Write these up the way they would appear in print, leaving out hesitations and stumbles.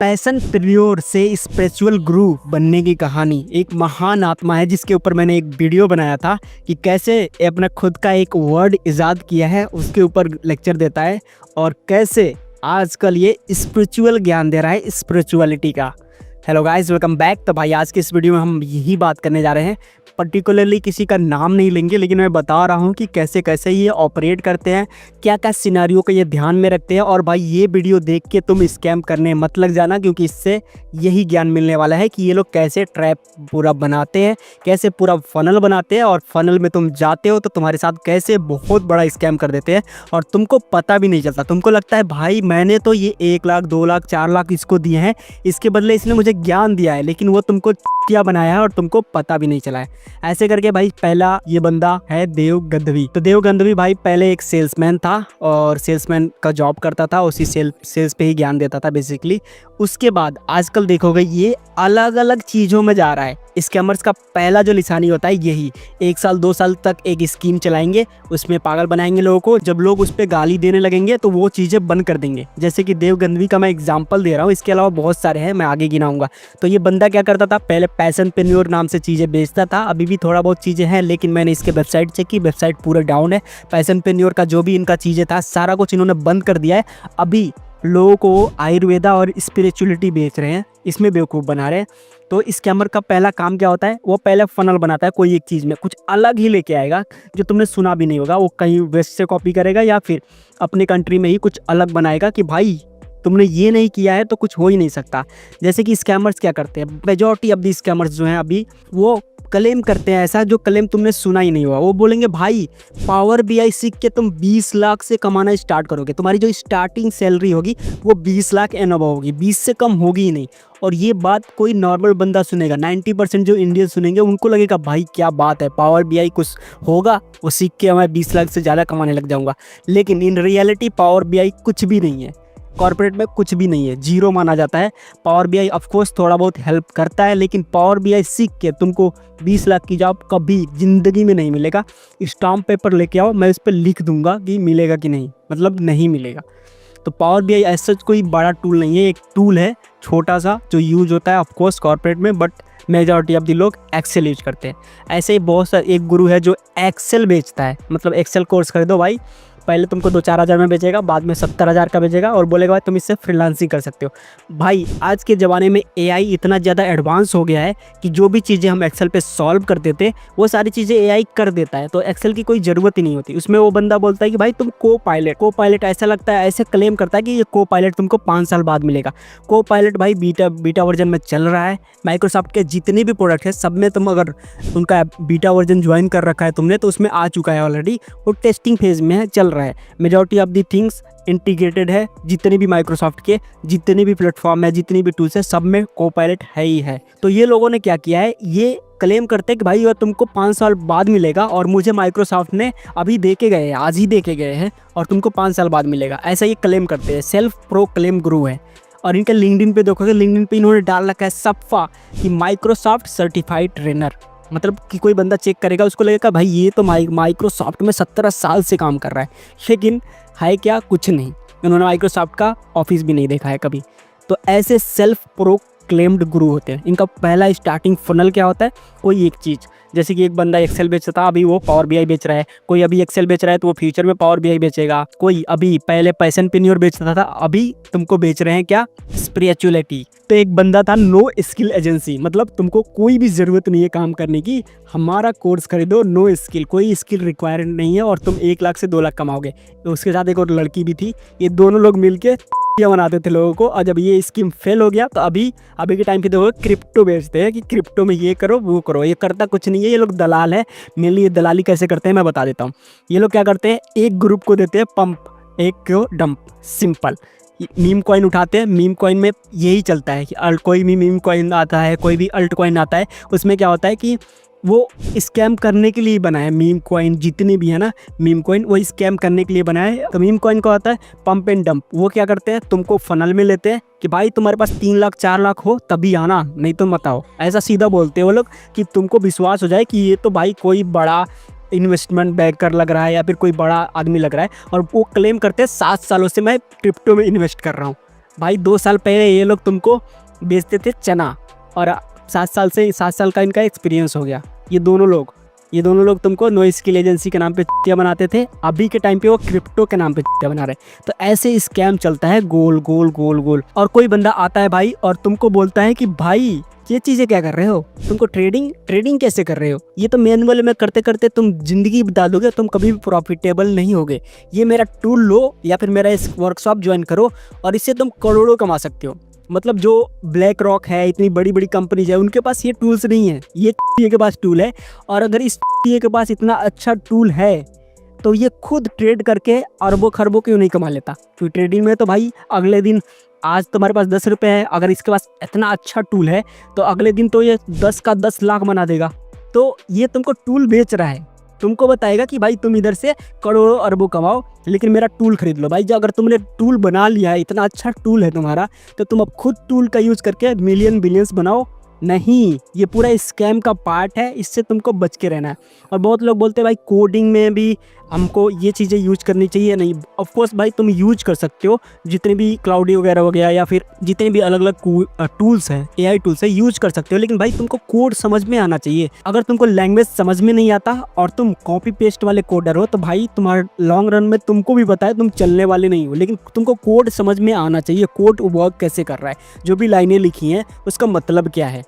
पैशनप्रेन्योर से स्पिरिचुअल गुरु बनने की कहानी एक महान आत्मा है जिसके ऊपर मैंने एक वीडियो बनाया था कि कैसे अपना खुद का एक वर्ड इजाद किया है, उसके ऊपर लेक्चर देता है और कैसे आजकल ये स्पिरिचुअल ज्ञान दे रहा है स्पिरिचुअलिटी का। Hello guys, welcome back. तो भाई आज के इस वीडियो में हम यही बात करने जा रहे हैं। पर्टिकुलरली किसी का नाम नहीं लेंगे, लेकिन मैं बता रहा हूँ कि कैसे कैसे ये ऑपरेट करते हैं, क्या क्या सिनेरियो को ये ध्यान में रखते हैं। और भाई ये वीडियो देख के तुम स्कैम करने मत लग जाना, क्योंकि इससे यही ज्ञान मिलने वाला है कि ये लोग कैसे ट्रैप पूरा बनाते हैं, कैसे पूरा फनल बनाते हैं और फनल में तुम जाते हो तो तुम्हारे साथ कैसे बहुत बड़ा स्कैम कर देते हैं और तुमको पता भी नहीं चलता। तुमको लगता है भाई मैंने तो ये 1 लाख 2 लाख 4 लाख इसको दिए हैं, इसके बदले इसने मुझे ज्ञान दिया है, लेकिन वो तुमको बनाया है और तुमको पता भी नहीं चला है। ऐसे करके भाई पहला ये बंदा है देव गंधवी। तो देव गंधवी भाई पहले एक सेल्समैन था और सेल्समैन का जॉब करता था, उसी सेल्स पे ही ज्ञान देता था बेसिकली। उसके बाद आजकल देखोगे ये अलग अलग चीज़ों में जा रहा है। स्कैमर्स का पहला जो निशानी होता है यही, 1 साल 2 साल तक एक स्कीम चलाएंगे, उसमें पागल बनाएंगे लोगों को। जब लोग उस पर गाली देने लगेंगे तो वो चीज़ें बंद कर देंगे। जैसे कि देव गंधवी का मैं एग्जांपल दे रहा हूँ, इसके अलावा बहुत सारे हैं, मैं आगे गिनाऊंगा। तो ये बंदा क्या करता था, पहले पैशनप्रेन्योर नाम से चीज़ें बेचता था। अभी भी थोड़ा बहुत चीज़ें हैं, लेकिन मैंने इसके वेबसाइट चेक की, वेबसाइट पूरा डाउन है। पैशनप्रेन्योर का जो भी इनका चीज़ें था सारा कुछ इन्होंने बंद कर दिया है। अभी लोगों को आयुर्वेदा और स्पिरिचुअलिटी बेच रहे हैं, इसमें बेवकूफ़ बना रहे हैं। तो स्कैमर का पहला काम क्या होता है, वो पहले फनल बनाता है, कोई एक चीज़ में कुछ अलग ही लेके आएगा जो तुमने सुना भी नहीं होगा। वो कहीं वेस्ट से कॉपी करेगा या फिर अपने कंट्री में ही कुछ अलग बनाएगा कि भाई तुमने ये नहीं किया है तो कुछ हो ही नहीं सकता। जैसे कि स्कैमर्स क्या करते हैं, मेजॉरिटी ऑफ दी स्कैमर्स जो हैं अभी वो क्लेम करते हैं ऐसा जो क्लेम तुमने सुना ही नहीं हुआ। वो बोलेंगे भाई पावर बीआई सीख के तुम 20 लाख से कमाना स्टार्ट करोगे, तुम्हारी जो स्टार्टिंग सैलरी होगी वो 20 लाख एंड अबव होगी, 20 से कम होगी ही नहीं। और ये बात कोई नॉर्मल बंदा सुनेगा, 90% जो इंडियन सुनेंगे उनको लगेगा भाई क्या बात है, पावर बीआई कुछ होगा, वो सीख के मैं 20 लाख से ज़्यादा कमाने लग जाऊँगा। लेकिन इन रियलिटी पावर बीआई कुछ भी नहीं है, कॉर्पोरेट में कुछ भी नहीं है, जीरो माना जाता है। पावर बीआई ऑफकोर्स थोड़ा बहुत हेल्प करता है, लेकिन पावर बीआई सीख के तुमको 20 लाख की जॉब कभी ज़िंदगी में नहीं मिलेगा। स्टाम्प पेपर लेके आओ, मैं इस पर लिख दूंगा कि मिलेगा कि नहीं, मतलब नहीं मिलेगा। तो पावर बीआई ऐसा कोई बड़ा टूल नहीं है, एक टूल है छोटा सा जो यूज होता है ऑफकोर्स कॉर्पोरेट में, बट मेजॉरिटी ऑफ द लोग एक्सेल यूज करते हैं। ऐसे ही बहुत सारे, एक गुरु है जो एक्सेल बेचता है, मतलब एक्सेल कोर्स खरीदो भाई, पहले तुमको 2-4 हज़ार में बेचेगा, बाद में 70 हज़ार का बेचेगा और बोलेगा भाई तुम इससे फ्रीलांसिंग कर सकते हो। भाई आज के ज़माने में एआई इतना ज़्यादा एडवांस हो गया है कि जो भी चीज़ें हम एक्सेल पे सॉल्व करते थे वो सारी चीज़ें एआई कर देता है, तो एक्सेल की कोई ज़रूरत ही नहीं होती। उसमें वो बंदा बोलता है कि भाई तुम को पायलट ऐसा लगता है, ऐसे क्लेम करता है कि ये को पायलट तुमको 5 साल बाद मिलेगा। को पायलट भाई बीटा वर्जन में चल रहा है। माइक्रोसॉफ्ट के जितने भी प्रोडक्ट है सब में तुम अगर उनका बीटा वर्जन ज्वाइन कर रखा है तुमने, तो उसमें आ चुका है ऑलरेडी, वो टेस्टिंग फेज में है, चल रहा है। Majority of the things integrated है, जितने भी माइक्रोसॉफ्ट के जितने भी प्लेटफॉर्म है, जितनी भी टूल्स है, सब में कोपायलट है ही है। तो ये लोगों ने क्या किया है, ये क्लेम करते हैं कि भाई ये तुमको 5 साल बाद मिलेगा और मुझे माइक्रोसॉफ्ट ने अभी दे के गए हैं, आज ही दे के गए हैं और तुमको 5 साल बाद मिलेगा, ऐसा ये क्लेम करते हैं। सेल्फ प्रो क्लेम गुरु है। और इनका लिंक्डइन पे देखोगे, लिंक्डइन पे इन्होंने डाल रखा है सफ़ा कि माइक्रोसॉफ्ट सर्टिफाइड ट्रेनर, मतलब कि कोई बंदा चेक करेगा उसको लगेगा भाई ये तो माइक्रोसॉफ्ट में 17 साल से काम कर रहा है, लेकिन है क्या, कुछ नहीं। उन्होंने माइक्रोसॉफ्ट का ऑफिस भी नहीं देखा है कभी। तो ऐसे सेल्फ प्रो क्लेम्ड गुरु होते हैं। इनका पहला स्टार्टिंग फनल क्या होता है, कोई एक चीज़, जैसे कि एक बंदा एक्सेल बेचता था, अभी वो पावर बीआई बेच रहा है। कोई अभी एक्सेल बेच रहा है तो वो फ्यूचर में पावर बीआई बेचेगा। कोई अभी पहले पैशनप्रेन्योर बेचता था, अभी तुमको बेच रहे हैं क्या, स्पिरिचुअलिटी। तो एक बंदा था नो स्किल एजेंसी, मतलब तुमको कोई भी ज़रूरत नहीं है काम करने की, हमारा कोर्स खरीदो, नो स्किल, कोई स्किल रिक्वायर्ड नहीं है और तुम 1 लाख से 2 लाख कमाओगे। तो उसके साथ एक और लड़की भी थी, ये दोनों लोग मिलके बनाते थे लोगों को। और जब ये स्कीम फेल हो गया तो अभी के टाइम पे देखो क्रिप्टो बेचते हैं कि क्रिप्टो में ये करो वो करो। ये करता कुछ नहीं है, ये लोग दलाल है। मेनली ये दलाली कैसे करते हैं मैं बता देता हूँ। ये लोग क्या करते हैं, एक ग्रुप को देते हैं पंप, एक को डंप, सिंपल। मीम कॉइन उठाते हैं, मीम कॉइन में यही चलता है कि कोई भी मीम कॉइन आता है, कोई भी अल्ट कॉइन आता है, उसमें क्या होता है कि वो स्कैम करने के लिए बना है। मीम कॉइन जितनी भी है ना, मीम कॉइन वो स्कैम करने के लिए बना है। तो मीम कॉइन का होता है पंप एंड डंप। वो क्या करते हैं, तुमको फनल में लेते हैं कि भाई तुम्हारे पास 3 लाख 4 लाख हो तभी आना, नहीं तो मत आओ। ऐसा सीधा बोलते हैं वो लोग कि तुमको विश्वास हो जाए कि ये तो भाई कोई बड़ा इन्वेस्टमेंट बैंकर लग रहा है या फिर कोई बड़ा आदमी लग रहा है। और वो क्लेम करते हैं 7 सालों से मैं क्रिप्टो में इन्वेस्ट कर रहा हूँ। भाई 2 साल पहले ये लोग तुमको बेचते थे चना, और 7 साल का इनका एक्सपीरियंस हो गया। ये दोनों लोग तुमको नो स्किल एजेंसी के नाम पे चिट्ठियाँ बनाते थे, अभी के टाइम पे वो क्रिप्टो के नाम पे चिट्ठियाँ बना रहे। तो ऐसे स्कैम चलता है गोल गोल गोल गोल। और कोई बंदा आता है भाई और तुमको बोलता है कि भाई ये चीज़ें क्या कर रहे हो, तुमको ट्रेडिंग कैसे कर रहे हो, ये तो मैनुअल में करते करते तुम जिंदगी बिता दोगे, तुम कभी भी प्रॉफिटेबल नहीं होगे। ये मेरा टूल लो या फिर मेरा इस वर्कशॉप ज्वाइन करो और इससे तुम करोड़ों कमा सकते हो। मतलब जो ब्लैक रॉक है, इतनी बड़ी बड़ी कंपनीज है, उनके पास ये टूल्स नहीं है, ये के पास टूल है। और अगर इस के पास इतना अच्छा टूल है तो ये खुद ट्रेड करके अरबों खरबों क्यों नहीं कमा लेता। क्योंकि ट्रेडिंग में तो भाई अगले दिन, आज तुम्हारे पास 10 रुपये है, अगर इसके पास इतना अच्छा टूल है तो अगले दिन तो ये 10 का 10 लाख बना देगा। तो ये तुमको टूल बेच रहा है, तुमको बताएगा कि भाई तुम इधर से करोड़ों अरबों कमाओ, लेकिन मेरा टूल खरीद लो। भाई जो अगर तुमने टूल बना लिया है, इतना अच्छा टूल है तुम्हारा, तो तुम अब खुद टूल का यूज़ करके मिलियन बिलियंस बनाओ। नहीं, ये पूरा स्कैम का पार्ट है, इससे तुमको बच के रहना है। और बहुत लोग बोलते हैं भाई कोडिंग में भी हमको ये चीज़ें यूज करनी चाहिए। नहीं, ऑफ कोर्स भाई तुम यूज कर सकते हो, जितने भी क्लाउडी वगैरह हो गया या फिर जितने भी अलग अलग टूल्स हैं, एआई टूल्स है, यूज कर सकते हो। लेकिन भाई तुमको कोड समझ में आना चाहिए। अगर तुमको लैंग्वेज समझ में नहीं आता और तुम कॉपी पेस्ट वाले कोडर हो तो भाई तुम्हारे लॉन्ग रन में तुमको भी पता है तुम चलने वाले नहीं हो। लेकिन तुमको कोड समझ में आना चाहिए, कोड वर्क कैसे कर रहा है, जो भी लाइनें लिखी हैं उसका मतलब क्या है।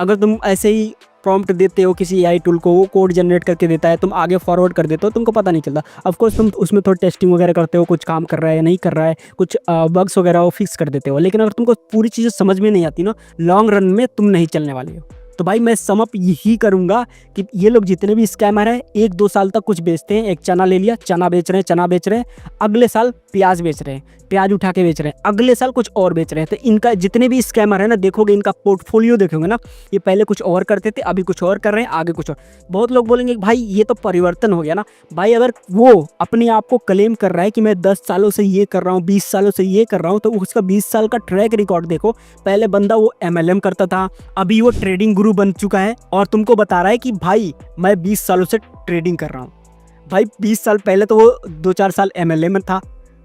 अगर तुम ऐसे ही प्रॉम्प्ट देते हो किसी एआई टूल को, वो कोड जनरेट करके देता है, तुम आगे फॉरवर्ड कर देते हो, तुमको पता नहीं चलता। ऑफ कोर्स तुम उसमें थोड़ी टेस्टिंग वगैरह करते हो, कुछ काम कर रहा है या नहीं कर रहा है, कुछ बग्स वगैरह वो फिक्स कर देते हो। लेकिन अगर तुमको पूरी चीज़ें समझ में नहीं आती ना, लॉन्ग रन में तुम नहीं चलने वाले हो। तो भाई मैं समअप यही करूँगा कि ये लोग जितने भी स्कैमर हैं 1-2 साल तक कुछ बेचते हैं। एक चना ले लिया, चना बेच रहे हैं, अगले साल प्याज बेच रहे हैं, प्याज उठा के बेच रहे हैं, अगले साल कुछ और बेच रहे हैं। तो इनका जितने भी स्कैमर है ना, देखोगे इनका पोर्टफोलियो देखोगे ना, ये पहले कुछ और करते थे, अभी कुछ और कर रहे हैं, आगे कुछ और। बहुत लोग बोलेंगे भाई ये तो परिवर्तन हो गया ना। भाई अगर वो अपने आप को क्लेम कर रहा है कि मैं 10 सालों से ये कर रहा हूँ, 20 सालों से ये कर रहा हूँ, तो उसका 20 साल का ट्रैक रिकॉर्ड देखो। पहले बंदा वो MLM करता था, अभी वो ट्रेडिंग गुरु बन चुका है और तुमको बता रहा है कि भाई मैं 20 सालों से ट्रेडिंग कर रहा हूँ। भाई 20 साल पहले तो वो 2-4 साल MLM में था।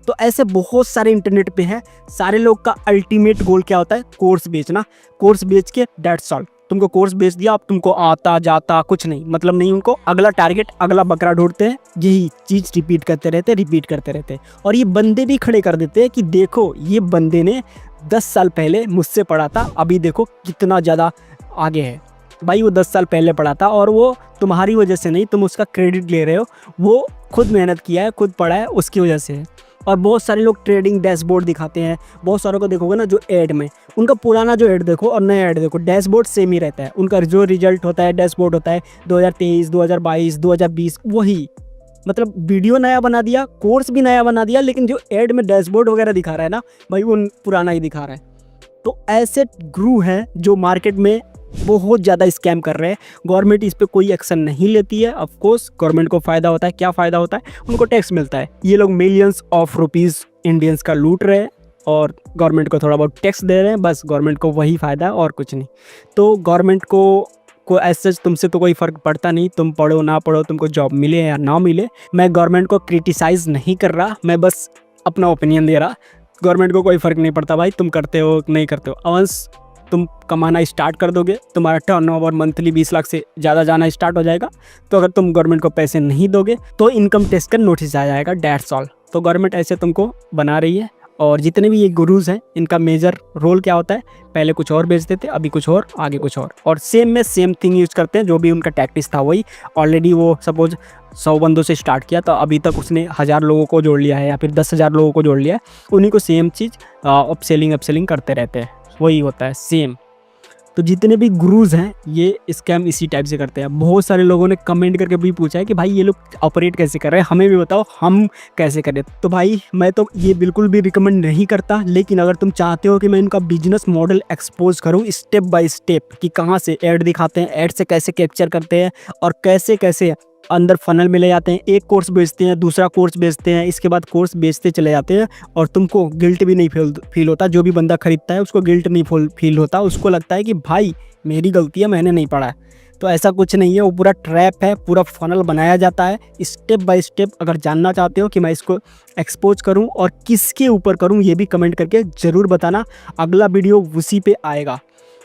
तो ऐसे बहुत सारे इंटरनेट पे हैं। सारे लोग का अल्टीमेट गोल क्या होता है? कोर्स बेचना, कोर्स बेच के दैट्स ऑल। तुमको कोर्स बेच दिया, अब तुमको आता जाता कुछ नहीं, मतलब नहीं उनको। अगला टारगेट, अगला बकरा ढूंढते हैं, यही चीज़ रिपीट करते रहते। और ये बंदे भी खड़े कर देते हैं कि देखो ये बंदे ने 10 साल पहले मुझसे पढ़ा था, अभी देखो कितना ज़्यादा आगे है। भाई वो 10 साल पहले पढ़ा था और वो तुम्हारी वजह से नहीं, तुम उसका क्रेडिट ले रहे हो। वो खुद मेहनत किया है, खुद पढ़ा है, उसकी वजह से है। और बहुत सारे लोग ट्रेडिंग डैशबोर्ड दिखाते हैं। बहुत सारों को देखोगे ना जो ऐड में, उनका पुराना जो ऐड देखो और नया ऐड देखो, डैशबोर्ड सेम ही रहता है। उनका जो रिजल्ट होता है, डैशबोर्ड होता है 2023, 2022, 2020, वही। मतलब वीडियो नया बना दिया, कोर्स भी नया बना दिया, लेकिन जो ऐड में डैशबोर्ड वगैरह दिखा रहा है ना भाई, वो पुराना ही दिखा रहा है। तो ऐसे गुरु हैं जो मार्केट में बहुत ज़्यादा स्कैम कर रहे हैं। गवर्नमेंट इस पे कोई एक्शन नहीं लेती है। ऑफ कोर्स गवर्नमेंट को फ़ायदा होता है। क्या फ़ायदा होता है? उनको टैक्स मिलता है। ये लोग मिलियंस ऑफ रुपीज़ इंडियंस का लूट रहे हैं और गवर्नमेंट को थोड़ा बहुत टैक्स दे रहे हैं। बस गवर्नमेंट को वही फ़ायदा है और कुछ नहीं। तो गवर्नमेंट को ऐसे तुमसे तो कोई फ़र्क पड़ता नहीं, तुम पढ़ो ना पढ़ो, तुमको जॉब मिले या ना मिले। मैं गवर्नमेंट को क्रिटिसाइज़ नहीं कर रहा, मैं बस अपना ओपिनियन दे रहा। गवर्नमेंट को कोई फ़र्क नहीं पड़ता भाई, तुम करते हो नहीं करते हो। वंस तुम कमाना स्टार्ट कर दोगे, तुम्हारा टर्नओवर मंथली 20 लाख से ज़्यादा जाना स्टार्ट हो जाएगा। तो अगर तुम गवर्नमेंट को पैसे नहीं दोगे तो इनकम टैक्स का नोटिस आ जाएगा, दैट्स ऑल। तो गवर्नमेंट ऐसे तुमको बना रही है। और जितने भी ये गुरुज हैं, इनका मेजर रोल क्या होता है? पहले कुछ और बेचते थे, अभी कुछ और, आगे कुछ और सेम में सेम थिंग यूज़ करते हैं। जो भी उनका टैक्टिस था वही। ऑलरेडी वो सपोज 100 बंदों से स्टार्ट किया, तो अभी तक उसने 1000 लोगों को जोड़ लिया है या फिर 10,000 लोगों को जोड़ लिया है। उन्हीं को सेम चीज़ अपसेलिंग करते रहते हैं, वही होता है सेम। तो जितने भी गुरुज हैं ये स्कैम इसी टाइप से करते हैं। बहुत सारे लोगों ने कमेंट करके भी पूछा है कि भाई ये लोग ऑपरेट कैसे कर रहे हैं, हमें भी बताओ हम कैसे करें। तो भाई मैं तो ये बिल्कुल भी रिकमेंड नहीं करता। लेकिन अगर तुम चाहते हो कि मैं इनका बिजनेस मॉडल एक्सपोज करूँ स्टेप बाय स्टेप, कि कहाँ से ऐड दिखाते हैं, ऐड से कैसे कैप्चर करते हैं और कैसे कैसे अंदर फनल में ले जाते हैं। एक कोर्स बेचते हैं, दूसरा कोर्स बेचते हैं, इसके बाद कोर्स बेचते चले जाते हैं और तुमको गिल्ट भी नहीं फील होता। जो भी बंदा खरीदता है उसको गिल्ट नहीं फील होता। उसको लगता है कि भाई मेरी गलती है, मैंने नहीं पढ़ा है। तो ऐसा कुछ नहीं है, वो पूरा ट्रैप है, पूरा फनल बनाया जाता है स्टेप बाय स्टेप। अगर जानना चाहते हो कि मैं इसको एक्सपोज करूं और किसके ऊपर करूं, ये भी कमेंट करके ज़रूर बताना, अगला वीडियो उसी पे आएगा।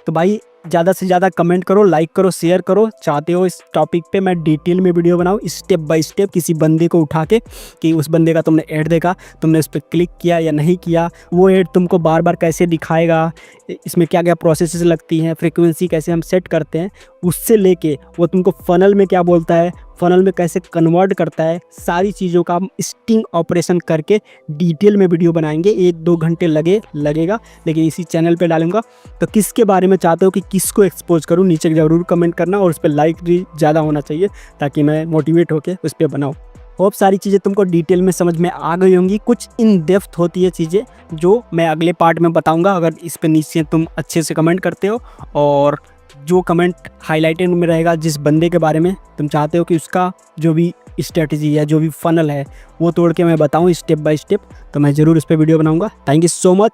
तो भाई ज़्यादा से ज़्यादा कमेंट करो, लाइक करो, शेयर करो। चाहते हो इस टॉपिक पे मैं डिटेल में वीडियो बनाऊँ स्टेप बाय स्टेप, किसी बंदे को उठा के कि उस बंदे का तुमने ऐड देखा, तुमने उस पर क्लिक किया या नहीं किया, वो ऐड तुमको बार बार कैसे दिखाएगा, इसमें क्या क्या प्रोसेसेस लगती हैं, फ्रीक्वेंसी कैसे हम सेट करते हैं, उससे लेके वो तुमको फनल में क्या बोलता है, फनल में कैसे कन्वर्ट करता है, सारी चीज़ों का हम स्टिंग ऑपरेशन करके डिटेल में वीडियो बनाएंगे। 1-2 घंटे लगेगा, लेकिन इसी चैनल पे डालूंगा। तो किसके बारे में चाहते हो कि किसको एक्सपोज करूँ, नीचे ज़रूर कमेंट करना, और उस पर लाइक भी ज़्यादा होना चाहिए ताकि मैं मोटिवेट होकर उस पर बनाऊँ। होप सारी चीज़ें तुमको डिटेल में समझ में आ गई होंगी। कुछ इन डेप्थ होती है चीज़ें जो मैं अगले पार्ट में बताऊंगा, अगर इस पे नीचे तुम अच्छे से कमेंट करते हो। और जो कमेंट हाईलाइटेड में रहेगा, जिस बंदे के बारे में तुम चाहते हो कि उसका जो भी स्ट्रेटजी है, जो भी फनल है, वो तोड़ के मैं बताऊं स्टेप बाय स्टेप, तो मैं ज़रूर उस पर वीडियो बनाऊंगा। Thank you so much.